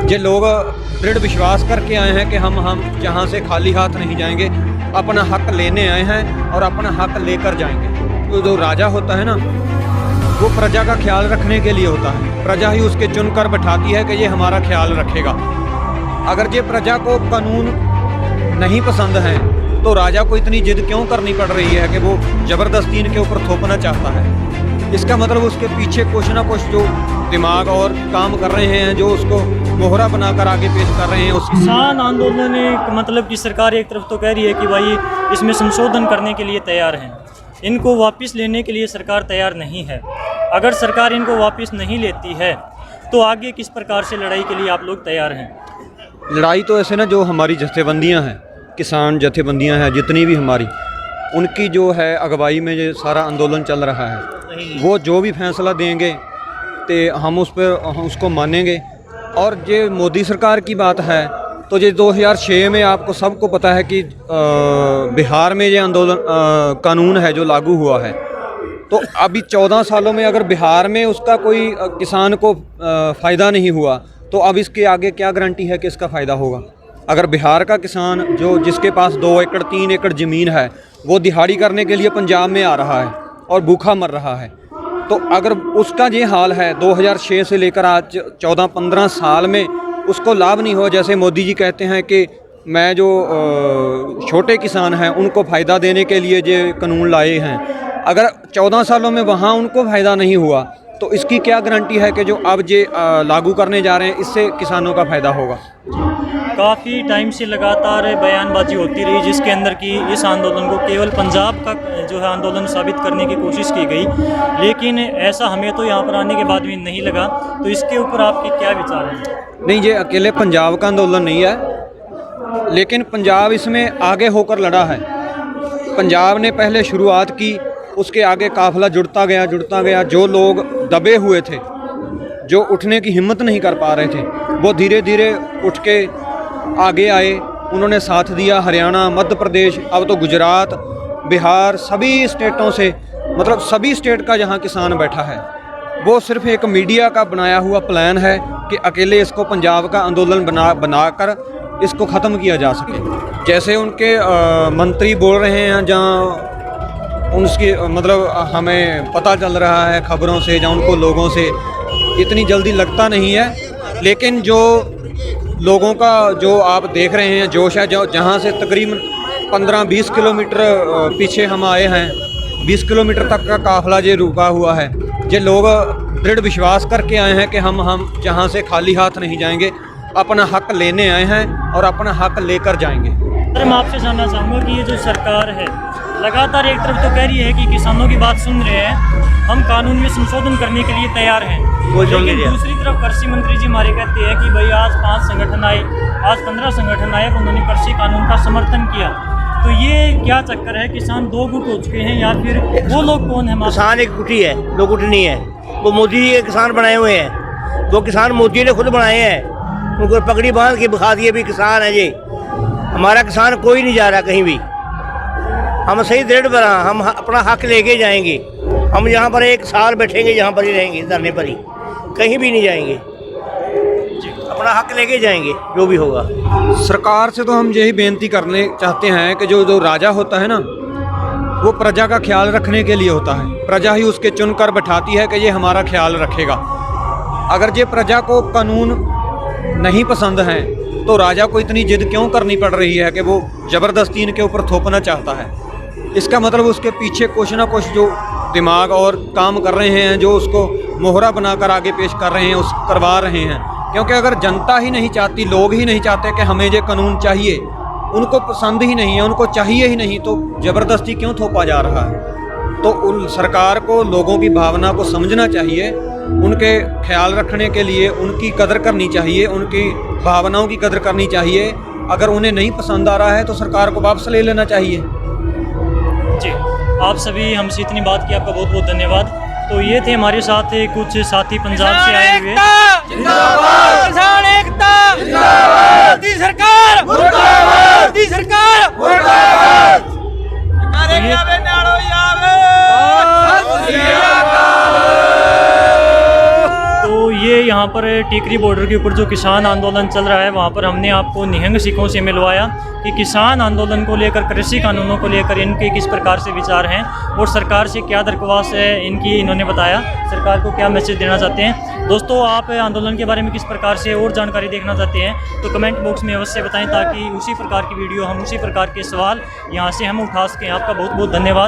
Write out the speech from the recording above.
ये लोग दृढ़ विश्वास करके आए हैं कि हम जहाँ से खाली हाथ नहीं जाएंगे, अपना हक लेने आए हैं और अपना हक लेकर जाएंगे। तो जो राजा होता है ना, वो प्रजा का ख्याल रखने के लिए होता है। प्रजा ही उसके चुनकर बैठाती है कि ये हमारा ख्याल रखेगा। अगर ये प्रजा को कानून नहीं पसंद है तो राजा को इतनी जिद क्यों करनी पड़ रही है कि वो ज़बरदस्ती इनके ऊपर थोपना चाहता है। इसका मतलब उसके पीछे कुछ ना कुछ जो दिमाग और काम कर रहे हैं, जो उसको मोहरा बनाकर आगे पेश कर रहे हैं। उस किसान आंदोलन मतलब कि सरकार एक तरफ तो कह रही है कि भाई इसमें संशोधन करने के लिए तैयार हैं, इनको वापस लेने के लिए सरकार तैयार नहीं है। अगर सरकार इनको वापस नहीं लेती है तो आगे किस प्रकार से लड़ाई के लिए आप लोग तैयार हैं? लड़ाई तो ऐसे ना, जो हमारी जथेबंदियां हैं, किसान जथेबंदियां हैं जितनी भी हमारी, उनकी जो है अगुवाई में ये सारा आंदोलन चल रहा है। वो जो भी फैसला देंगे तो हम उसको मानेंगे। और ये मोदी सरकार की बात है तो ये 2006 में आपको सबको पता है कि बिहार में ये आंदोलन कानून है जो लागू हुआ है। तो अभी 14 सालों में अगर बिहार में उसका कोई किसान को फ़ायदा नहीं हुआ तो अब इसके आगे क्या गारंटी है कि इसका फ़ायदा होगा। अगर बिहार का किसान जिसके पास 2 एकड़ 3 एकड़ ज़मीन है, वो दिहाड़ी करने के लिए पंजाब में आ रहा है और भूखा मर रहा है, तो अगर उसका ये हाल है 2006 से लेकर आज 14-15 साल में उसको लाभ नहीं हुआ। जैसे मोदी जी कहते हैं कि मैं जो छोटे किसान हैं उनको फ़ायदा देने के लिए ये कानून लाए हैं, अगर 14 सालों में वहाँ उनको फ़ायदा नहीं हुआ तो इसकी क्या गारंटी है कि जो अब ये लागू करने जा रहे हैं इससे किसानों का फ़ायदा होगा। काफ़ी टाइम से लगातार बयानबाजी होती रही जिसके अंदर कि इस आंदोलन को केवल पंजाब का जो है आंदोलन साबित करने की कोशिश की गई, लेकिन ऐसा हमें तो यहाँ पर आने के बाद भी नहीं लगा। तो इसके ऊपर आपके क्या विचार हैं? नहीं, ये अकेले पंजाब का आंदोलन नहीं है, लेकिन पंजाब इसमें आगे होकर लड़ा है। पंजाब ने पहले शुरुआत की, उसके आगे काफ़िला जुड़ता गया। जो लोग दबे हुए थे, जो उठने की हिम्मत नहीं कर पा रहे थे, वो धीरे धीरे उठ के आगे आए, उन्होंने साथ दिया। हरियाणा, मध्य प्रदेश, अब तो गुजरात, बिहार, सभी स्टेटों से, मतलब सभी स्टेट का जहाँ किसान बैठा है, वो सिर्फ एक मीडिया का बनाया हुआ प्लान है कि अकेले इसको पंजाब का आंदोलन बनाकर इसको ख़त्म किया जा सके। जैसे उनके मंत्री बोल रहे हैं, जहाँ उनकी मतलब हमें पता चल रहा है खबरों से, जहाँ उनको लोगों से इतनी जल्दी लगता नहीं है। लेकिन जो लोगों का जो आप देख रहे हैं जोश है, जहाँ से तकरीबन 15-20 किलोमीटर पीछे हम आए हैं, 20 किलोमीटर तक का काफ़िला ये रुका हुआ है। ये लोग दृढ़ विश्वास करके आए हैं कि हम जहाँ से खाली हाथ नहीं जाएंगे, अपना हक लेने आए हैं और अपना हक लेकर जाएंगे। सर, मैं आपसे जानना चाहूँगा कि ये जो सरकार है लगातार एक तरफ तो कह रही है कि किसानों की बात सुन रहे हैं, हम कानून में संशोधन करने के लिए तैयार हैं, लेकिन दूसरी तरफ कृषि मंत्री जी हमारे कहते हैं कि भाई आज 5 संगठन आए, आज 15 संगठन आए, उन्होंने कृषि कानून का समर्थन किया। तो ये क्या चक्कर है? किसान 2 गुट हो चुके हैं या फिर वो लोग कौन है? किसान एक गुट ही है, 2 गुट नहीं है। वो मोदी जी के किसान बनाए हुए हैं, वो किसान मोदी ने खुद बनाए हैं, उनको पगड़ी बांध के दिखा दिए भी किसान है जी। हमारा किसान कोई नहीं जा रहा कहीं भी। हम सही दृढ़ बना, हम अपना हक लेके जाएंगे। हम यहाँ पर 1 साल बैठेंगे, यहाँ पर ही रहेंगे, धरने पर ही, कहीं भी नहीं जाएंगे। अपना हक लेके जाएंगे जो भी होगा। सरकार से तो हम यही बेनती करने चाहते हैं कि जो राजा होता है ना, वो प्रजा का ख्याल रखने के लिए होता है। प्रजा ही उसके चुनकर बैठाती है कि ये हमारा ख्याल रखेगा। अगर ये प्रजा को कानून नहीं पसंद है तो राजा को इतनी जिद क्यों करनी पड़ रही है कि वो ज़बरदस्ती इनके ऊपर थोपना चाहता है। इसका मतलब उसके पीछे कुछ ना कुछ जो दिमाग और काम कर रहे हैं, जो उसको मोहरा बनाकर आगे पेश कर रहे हैं, उस करवा रहे हैं। क्योंकि अगर जनता ही नहीं चाहती, लोग ही नहीं चाहते कि हमें ये कानून चाहिए, उनको पसंद ही नहीं है, उनको चाहिए ही नहीं, तो ज़बरदस्ती क्यों थोपा जा रहा है। तो उन सरकार को लोगों की भावना को समझना चाहिए, उनके ख्याल रखने के लिए उनकी कदर करनी चाहिए, उनकी भावनाओं की कदर करनी चाहिए। अगर उन्हें नहीं पसंद आ रहा है तो सरकार को वापस ले लेना चाहिए। जी, आप सभी हमसे इतनी बात की आपका बहुत बहुत धन्यवाद। तो ये थे हमारे साथ कुछ साथी पंजाब से आए हुए। जिंदाबाद किसान एकता, जिंदाबाद मोदी सरकार, मुर्दाबाद मोदी सरकार, मुर्दाबाद। तो ये यहाँ पर टीकरी बॉर्डर के ऊपर जो किसान आंदोलन चल रहा है वहाँ पर हमने आपको निहंग सिखों से मिलवाया कि किसान आंदोलन को लेकर, कृषि कानूनों को लेकर इनके किस प्रकार से विचार हैं और सरकार से क्या दरख्वास्त है इनकी। इन्होंने बताया सरकार को क्या मैसेज देना चाहते हैं। दोस्तों, आप आंदोलन के बारे में किस प्रकार से और जानकारी देखना चाहते हैं तो कमेंट बॉक्स में अवश्य बताएं, ताकि उसी प्रकार की वीडियो, हम उसी प्रकार के सवाल यहाँ से हम उठा सकें। आपका बहुत बहुत धन्यवाद।